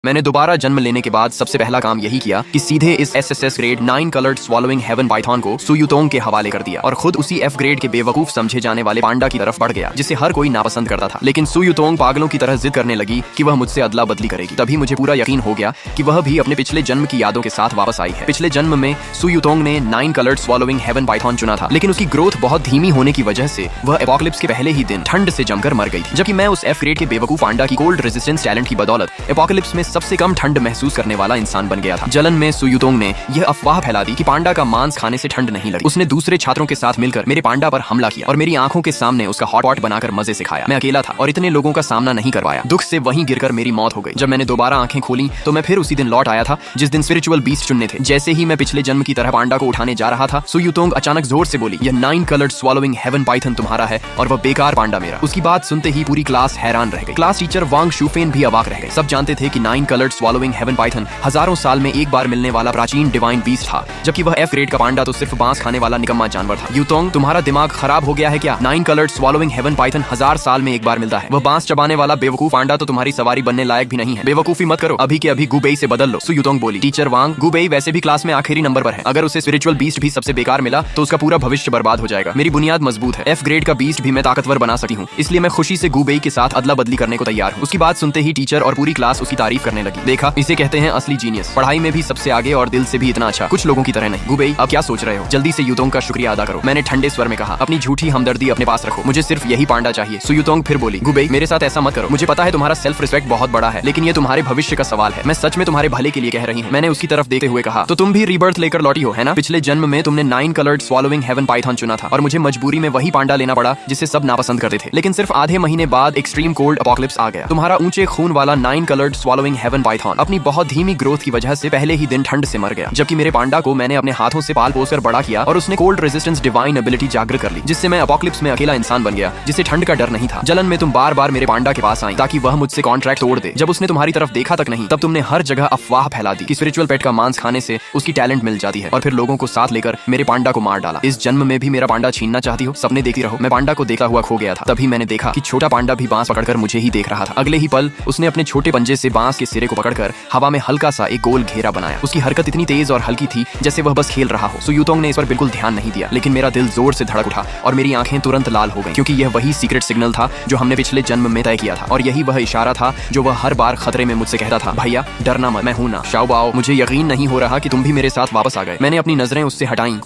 मैंने दोबारा जन्म लेने के बाद सबसे पहला काम यही किया कि सीधे इस SSS grade 9 coloured swallowing heaven python को सुयुतोंग के हवाले कर दिया और खुद उसी एफ ग्रेड के बेवकूफ समझे जाने वाले पांडा की तरफ बढ़ गया जिसे हर कोई नापसंद करता था। लेकिन सुयुतोंग पागलों की तरह जिद करने लगी कि वह मुझसे अदला बदली करेगी। तभी मुझे पूरा यकीन हो गया कि वह भी अपने पिछले जन्म की यादों के साथ वापस आई है। पिछले जन्म में सुयुतोंग ने 9 कलर्ड स्वॉलोइंग हेवन पाइथन चुना था, लेकिन उसकी ग्रोथ बहुत धीमी होने की वजह से वह एपोकलिप्स के पहले ही दिन ठंड से जमकर मर गई थी। जबकि मैं उस एफ ग्रेड के बेवकूफ पांडा की कोल्ड रेजिस्टेंस टैलेंट की बदौलत एपोकलिप्स में सबसे कम ठंड महसूस करने वाला इंसान बन गया था। जलन में सुयुतोंग ने यह अफवाह फैला दी कि पांडा का मांस खाने से ठंड नहीं लगी। उसने दूसरे छात्रों के साथ मिलकर मेरे पांडा पर हमला किया और मेरी आंखों के सामने उसका हॉट पॉट बनाकर मजे से खाया। मैं अकेला था और इतने लोगों का सामना नहीं कर पाया। दुख से वहीं गिरकर मेरी मौत हो गई। जब मैंने दोबारा आंखें खोली तो मैं फिर उसी दिन लौट आया था जिस दिन स्पिरिचुअल बीस्ट चुनने थे। जैसे ही मैं पिछले जन्म की तरह पांडा को उठाने जा रहा था, सुयुतोंग अचानक जोर से बोली, यह 9 कलर्ड स्वॉलोइंग हेवन पाइथन तुम्हारा है और वह बेकार पांडा मेरा। उसकी बात सुनते ही पूरी क्लास हैरान रह गई। क्लास टीचर वांग शूफेन भी अवाक रह गए। सब जानते थे कि 9 कलर्ड स्वॉलोइंग हेवन पाइथन हजारों साल में एक बार मिलने वाला प्राचीन डिवाइन बीस्ट था, जबकि वह एफ ग्रेड का पांडा तो सिर्फ बांस खाने वाला निकम्मा जानवर था। युतोंग, तुम्हारा दिमाग खराब हो गया है क्या? 9 कलर्ड स्वॉलोइंग हेवन पाइथन 1000 साल में एक बार मिलता है। वह बांस चबाने वाला बेवकूफ पांडा तो तुम्हारी सवारी बनने लायक भी नहीं है। बेवकूफी मत करो, अभी के अभी गुबेई से बदल लो। सुयुतोंग बोली, टीचर वांग, गुबेई वैसे भी क्लास में आखिरी नंबर पर है। अगर उसे स्पिरिचुअल बीस्ट भी सबसे बेकार मिला तो उसका पूरा भविष्य बर्बाद हो जाएगा। मेरी बुनियाद मजबूत है। एफ ग्रेड का बीस्ट भी मैं ताकतवर बना सकती हूँ, इसलिए मैं खुशी से गुबेई के साथ अदला बदली करने को तैयार हूँ। उसकी बात सुनते ही टीचर और पूरी क्लास उसकी तारीफ करने लगी। देखा, इसे कहते हैं असली जीनियस। पढ़ाई में भी सबसे आगे और दिल से भी इतना अच्छा, कुछ लोगों की तरह नहीं। गुबेई, अब क्या सोच रहे हो? जल्दी से युतोंग का शुक्रिया अदा करो। मैंने ठंडे स्वर में कहा, अपनी झूठी हमदर्दी अपने पास रखो, मुझे सिर्फ यही पांडा चाहिए। सुयुतोंग फिर बोली, गुबेई मेरे साथ ऐसा मत करो। मुझे पता है तुम्हारा सेल्फ रिस्पेक्ट बहुत बड़ा है, लेकिन ये तुम्हारे भविष्य का सवाल है। मैं सच में तुम्हारे भले के लिए कह रही हूँ। मैंने उसकी तरफ देखते हुए कहा, तो तुम भी रीबर्थ लेकर लौटी हो, है ना? पिछले जन्म में तुमने 9 कलर्ड स्वॉलोइंग हेवन पाइथन चुना था और मुझे मजबूरी में वही पांडा लेना पड़ा जिसे सब नापसंद करते थे। लेकिन सिर्फ आधे महीने बाद एक्सट्रीम कोल्ड एपोकलिप्स आ गया। तुम्हारा ऊंचे खून वाला 9 कलर्ड स्वॉलोइंग हेवन पाइथन अपनी बहुत धीमी ग्रोथ की वजह से पहले ही दिन ठंड से मर गया। जबकि मेरे पांडा को मैंने अपने हाथों से पाल पोसकर बड़ा किया और उसने कोल्ड रेजिस्टेंस डिवाइन एबिलिटी जागृत कर ली, जिससे मैं एपोकलिप्स में अकेला इंसान बन गया जिसे ठंड का डर नहीं था। जलन में तुम बार बार मेरे पांडा के पास आई ताकि वह मुझसे कॉन्ट्रैक्ट तोड़ दे। जब उसने तुम्हारी तरफ देखा तक नहीं, तब तुमने हर जगह अफवाह फैला दी कि स्पिरिचुअल पेट का मांस खाने से उसकी टैलेंट मिल जाती है और फिर लोगों को साथ लेकर मेरे पांडा को मार डाला। इस जन्म में भी मेरा पांडा छीनना चाहती हो? सपने देखती रहो। मैं पांडा को देखा हुआ खो गया था। तभी मैंने देखा कि छोटा पांडा भी बांस पकड़कर मुझे ही देख रहा था। अगले ही पल उसने अपने छोटे पंजे से बांस के सिरे को पकड़कर हवा में हल्का सा एक गोल घेरा बनाया। उसकी हरकत इतनी तेज और हल्की थी जैसे वह बस खेल रहा हो। सुयुतोंग ने इस पर बिल्कुल ध्यान नहीं दिया, लेकिन मेरा दिल जोर से धड़क उठा और मेरी आंखें तुरंत लाल हो गईं, क्योंकि यह वही सीक्रेट सिग्नल था जो हमने पिछले जन्म में तय किया था और यही वह इशारा था जो वह हर बार खतरे में मुझसे कहता था, भैया डरना मत, मैं हूं ना। शाओबाओ, मुझे यकीन नहीं हो रहा कि तुम भी मेरे साथ वापस आ गए। मैंने अपनी नजरें उससे हटाई